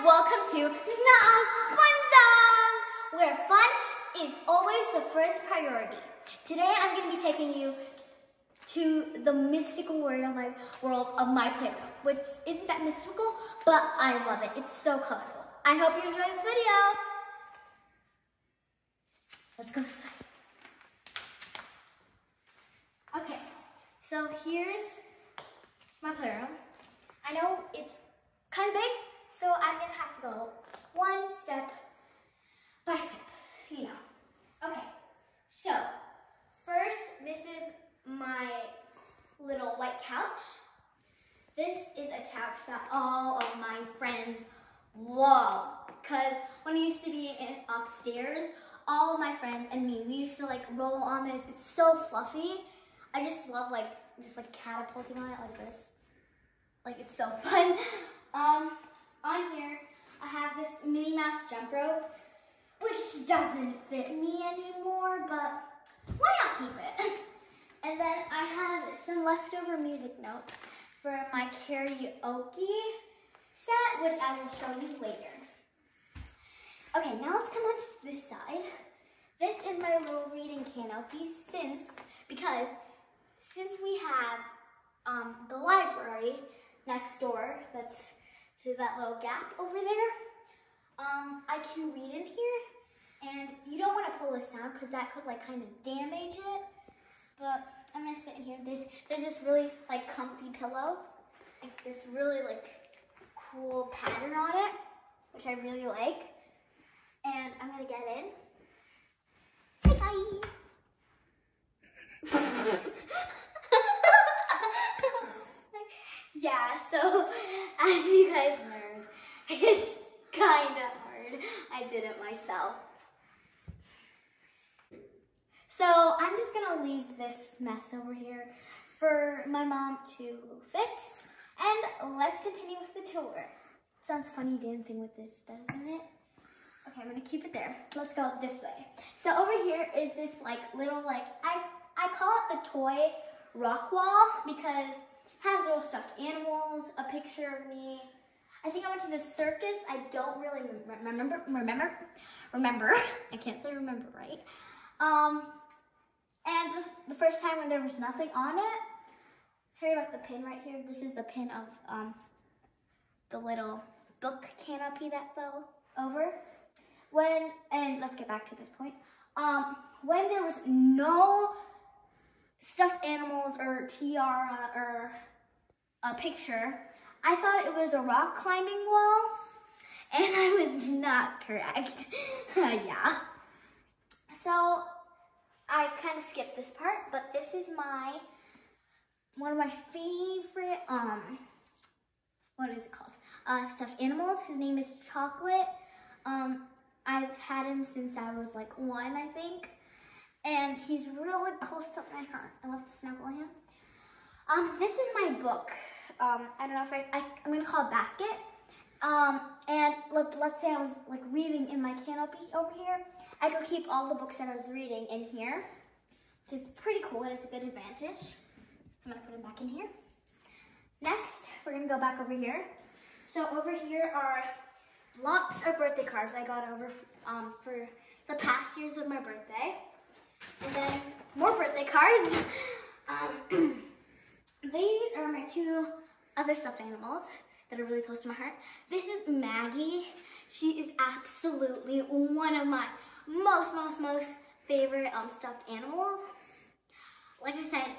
welcome to Na's Fun Zone, where fun is always the first priority. Today I'm going to be taking you to the mystical world of my playroom, which isn't that mystical, but I love it. It's so colorful. I hope you enjoy this video. Let's go this way. Okay, so here's my playroom. I know it's kind of big, so I'm gonna have to go one step by step, you know. Okay, so first, this is my little white couch. This is a couch that all of my friends love, because when I used to be upstairs, all of my friends and me, we used to like roll on this. It's so fluffy. I just love just catapulting on it like this. Like, it's so fun. On here, I have this Minnie Mouse jump rope, which doesn't fit me anymore, but why not keep it? And then I have some leftover music notes for my karaoke set, which I will show you later. Okay, now let's come on to this side. This is my little reading canopy because since we have the library next door, that's to that little gap over there, I can read in here, and you don't want to pull this down because that could kind of damage it, but I'm gonna sit in here. There's this really comfy pillow, like this really cool pattern on it, which I really like, and I'm gonna get in. Hey guys! Yeah, so as you guys learned, it's kind of hard. I did it myself. So I'm just gonna leave this mess over here for my mom to fix, and let's continue with the tour. Sounds funny dancing with this, doesn't it? Okay, I'm gonna keep it there. Let's go this way. So over here is this little I call it the toy rock wall because it has little stuffed animals, a picture of me. I think I went to the circus. I don't really remember. I can't say remember right. And the first time when there was nothing on it. Sorry about the pin right here. This is the pin of the little book canopy that fell over. And let's get back to this point. When there was no stuffed animals or tiara or a picture, I thought it was a rock climbing wall, and I was not correct. Yeah. So I kind of skipped this part, but this is one of my favorite, what is it called? Stuffed animals. His name is Chocolate. I've had him since I was 1, I think. And he's really close to my heart. I love to snuggle him. This is my book. I don't know if I'm gonna call it basket. And let's say I was reading in my canopy over here. I could keep all the books that I was reading in here, which is pretty cool and it's a good advantage. I'm gonna put them back in here. Next, we're gonna go back over here. So over here are lots of birthday cards I got over for the past years of my birthday. And then more birthday cards. These are my 2 other stuffed animals that are really close to my heart. This is Maggie. She is absolutely one of my most favorite stuffed animals. Like I said,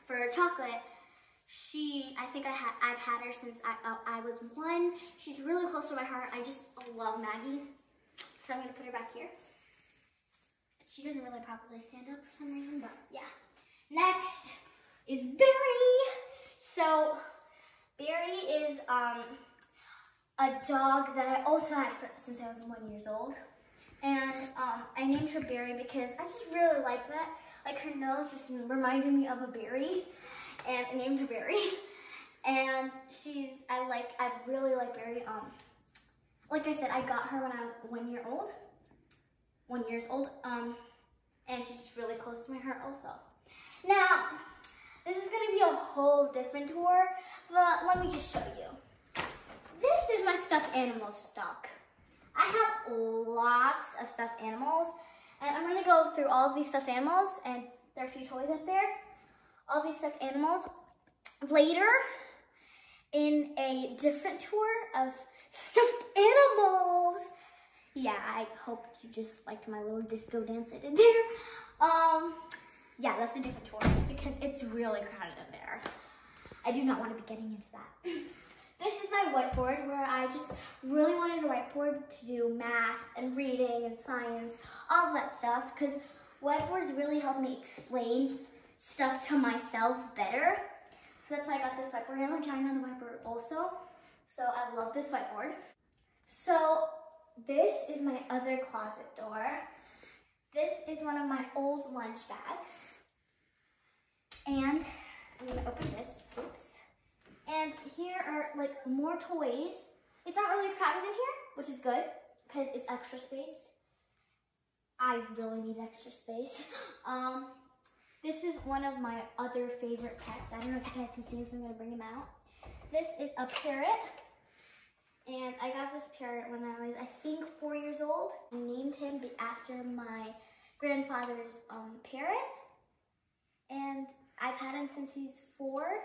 for Chocolate, I think I've had her since I was 1. She's really close to my heart. I just love Maggie. So I'm gonna put her back here. She doesn't really properly stand up for some reason, but yeah. Next is Barry. So Barry is a dog that I also had since I was 1 year old. And I named her Barry because I just really like that. Her nose just reminded me of a berry, and I named her Barry. And I really like Barry. Like I said, I got her when I was 1 year old. 1 year old. And she's really close to my heart also. Now, this is gonna be a whole different tour, but let me just show you. This is my stuffed animals stock. I have lots of stuffed animals, and I'm gonna go through all of these stuffed animals, and there are a few toys up there. All these stuffed animals later in a different tour of stuffed animals. Yeah, I hope you just liked my little disco dance I did there. Yeah, that's a different tour because it's really crowded in there. I do not want to be getting into that. This is my whiteboard where I just really wanted a whiteboard to do math and reading and science, all of that stuff, because whiteboards really help me explain stuff to myself better. So that's why I got this whiteboard, and I'm trying on the whiteboard also. So I love this whiteboard. So this is my other closet door. This is one of my old lunch bags. And I'm gonna open this, oops. And here are like more toys. It's not really crowded in here, which is good because it's extra space. I really need extra space. This is one of my other favorite pets. I don't know if you guys can see him, so I'm gonna bring him out. This is a parrot. And I got this parrot when I was, I think, 4 years old. I named him after my grandfather's parrot. And I've had him since he's 4.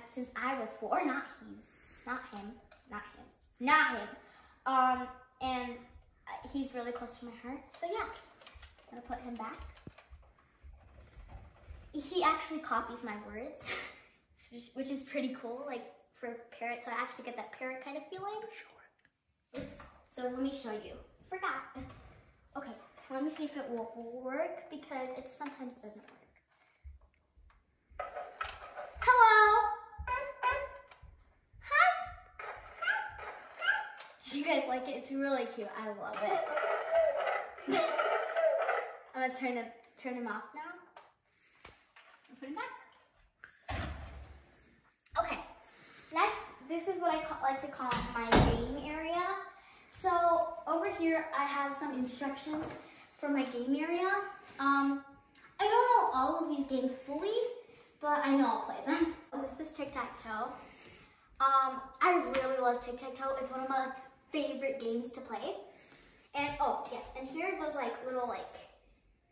Since I was 4, not him. And he's really close to my heart. So yeah, I'm gonna put him back. He actually copies my words, which is pretty cool, like for parrots. So I actually get that parrot kind of feeling. Oops. So let me show you. Forgot. Okay, let me see if it will work because it sometimes doesn't work. Hello. Hi. Did you guys like it? It's really cute. I love it. I'm gonna turn him off now. Put him back. Okay. Next, this is what I like to call my game area. So over here, I have some instructions for my game area. I don't know all of these games fully, but I know I'll play them. This is tic-tac-toe. I really love tic-tac-toe. It's one of my favorite games to play. And oh yes, and here are those like little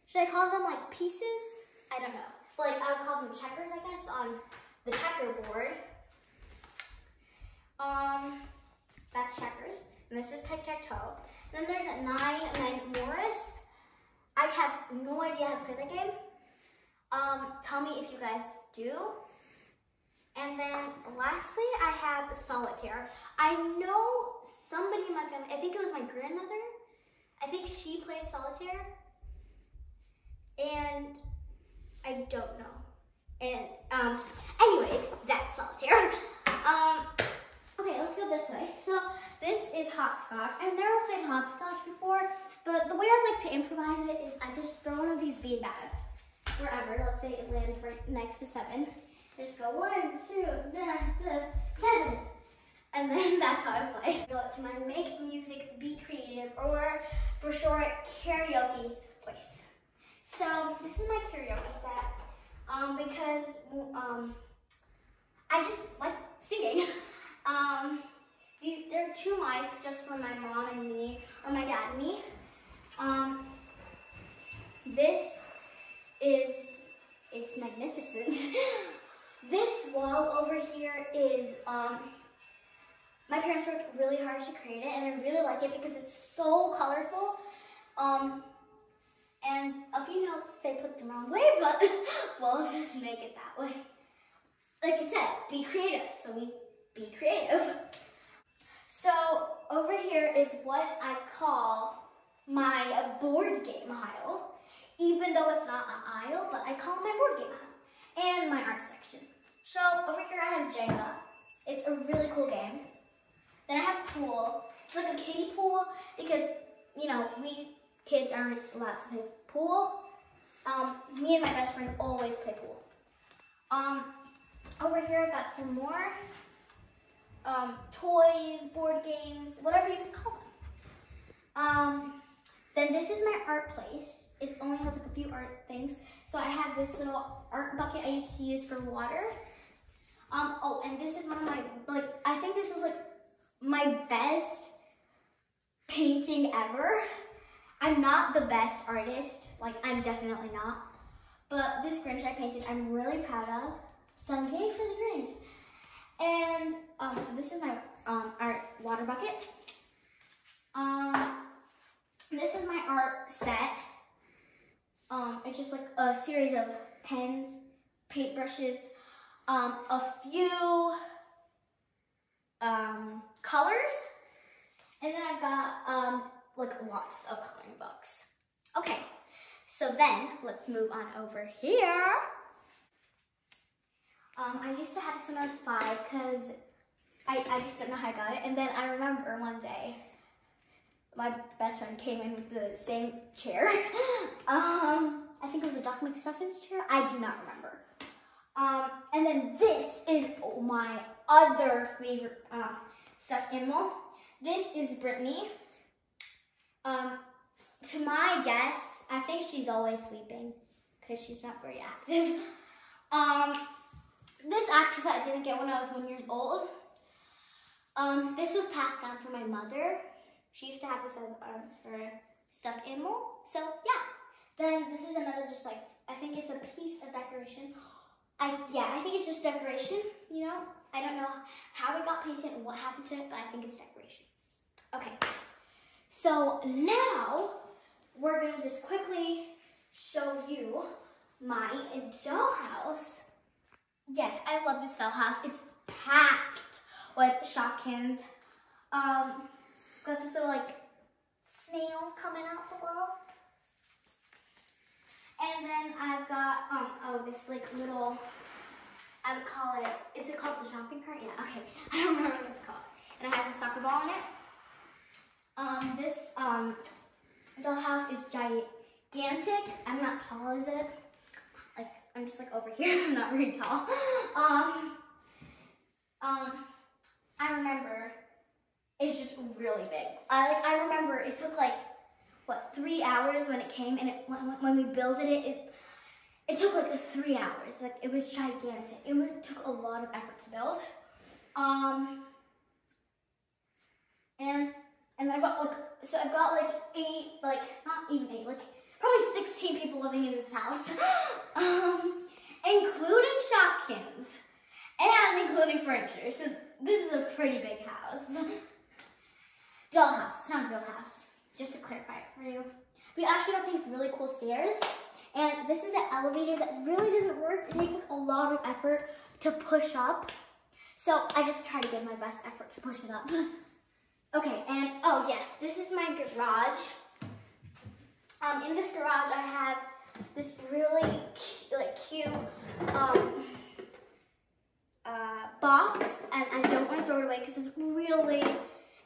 should I call them like pieces? I don't know. But like I would call them checkers, I guess, on the checkerboard. That's checkers. And this is tic-tac-toe. Then there's a 9 and then Morris. I have no idea how to play the game. Tell me if you guys do. And then lastly, I have solitaire. I know somebody in my family, I think it was my grandmother. I think she plays solitaire. And I don't know. And anyways, that's solitaire. Okay, let's go this way. So this is hopscotch. I've never played hopscotch before, but the way I like to improvise it is I just throw one of these bean bags wherever. Let's say it lands right next to 7. I just go 1, 2, 7. And then that's how I play. Go to my make music, be creative, or for short, karaoke place. So this is my karaoke set because I just like singing. There are 2 mics just for my mom and me, or my dad and me. It's magnificent. This wall over here is, my parents worked really hard to create it, and I really like it because it's so colorful. And a few notes they put the wrong way, but we'll just make it that way. Like it says, be creative, so we be creative. So over here is what I call my board game aisle, even though it's not an aisle, but I call it my board game aisle, and my art section. So over here I have Jenga. It's a really cool game. Then I have pool. It's like a kiddie pool because, you know, we kids aren't allowed to play pool. Me and my best friend always play pool. Over here I've got some more toys, board games, whatever you can call them. Then this is my art place. It only has like a few art things. So I have this little art bucket I used to use for water. Oh, and this is one of my, I think this is like my my best painting ever. I'm not the best artist, like I'm definitely not. But this Grinch I painted, I'm really proud of. So yay for the Grinch. And so this is my art water bucket. This is my art set. It's just like a series of pens, paintbrushes, a few colors, and then I've got like lots of coloring books. Okay, so then let's move on over here. I used to have this when I was 5 because I just don't know how I got it. And then I remember one day my best friend came in with the same chair. I think it was a Doc McStuffins chair. I do not remember. And then this is my other favorite stuffed animal. This is Brittany. To my guess, I think she's always sleeping because she's not very active. This actress I didn't get when I was 1 year old. This was passed down from my mother. She used to have this as her stuffed animal. So yeah. Then this is another just like, I think it's a piece of decoration. I think it's just decoration, you know. I don't know how it got painted and what happened to it, but I think it's decoration. Okay. So now we're gonna just quickly show you my dollhouse. Yes, I love this dollhouse. It's packed with Shopkins. Got this little like snail coming out below. And then I've got, this like little, I would call it, is it called the shopping cart? Yeah, okay. I don't remember what it's called. And it has a soccer ball in it. This dollhouse is gigantic. I'm not tall, is it? Like, I'm just like over here. I'm not very tall. I remember it's just really big. I remember it took like, what, 3 hours when it came, and when we built it took like 3 hours. Like, it was gigantic. It took a lot of effort to build. And I've got like 8, like not even 8, like probably 16 people living in this house, including Shopkins and including furniture. So this is a pretty big house. Dollhouse, it's not a real house. Just to clarify it for you. We actually got these really cool stairs, and this is an elevator that really doesn't work. It takes like a lot of effort to push up. So I just try to give my best effort to push it up. Okay, and oh yes, this is my garage. In this garage I have this really cute box, and I don't want to throw it away because it's really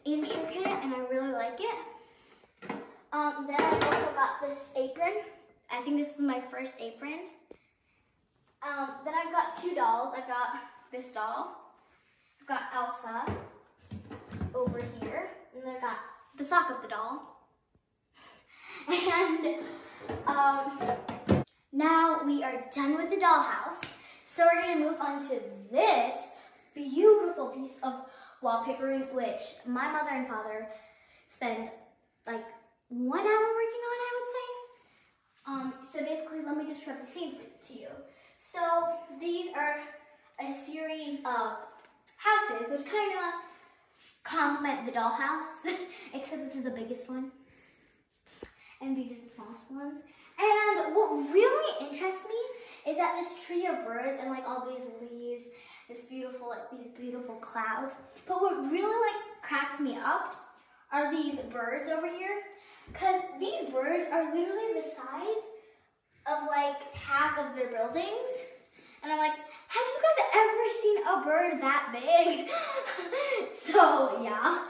intricate and I really like it. Then I also got this apron. I think this is my first apron. Then I've got 2 dolls. I've got this doll. I've got Elsa over here. And then I've got the sock of the doll. And now we are done with the dollhouse. So we're going to move on to this beautiful piece of wallpapering, which my mother and father spend like 1 hour working on, I would say. So basically, let me describe the scene to you. So these are a series of houses, which kind of complement the dollhouse, except this is the biggest one. And these are the smallest ones. And what really interests me is that this tree of birds and like all these leaves, this beautiful, like these beautiful clouds. But what really like cracks me up are these birds over here. Because these birds are literally the size of like half of their buildings. And I'm like, have you guys ever seen a bird that big? So yeah.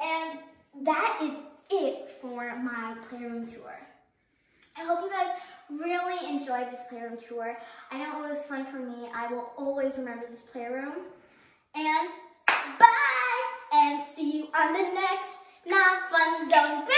And that is it for my Playroom tour. I hope you guys really enjoyed this Playroom tour. I know it was fun for me. I will always remember this Playroom. And bye! And see you on the next Not Fun Zone video!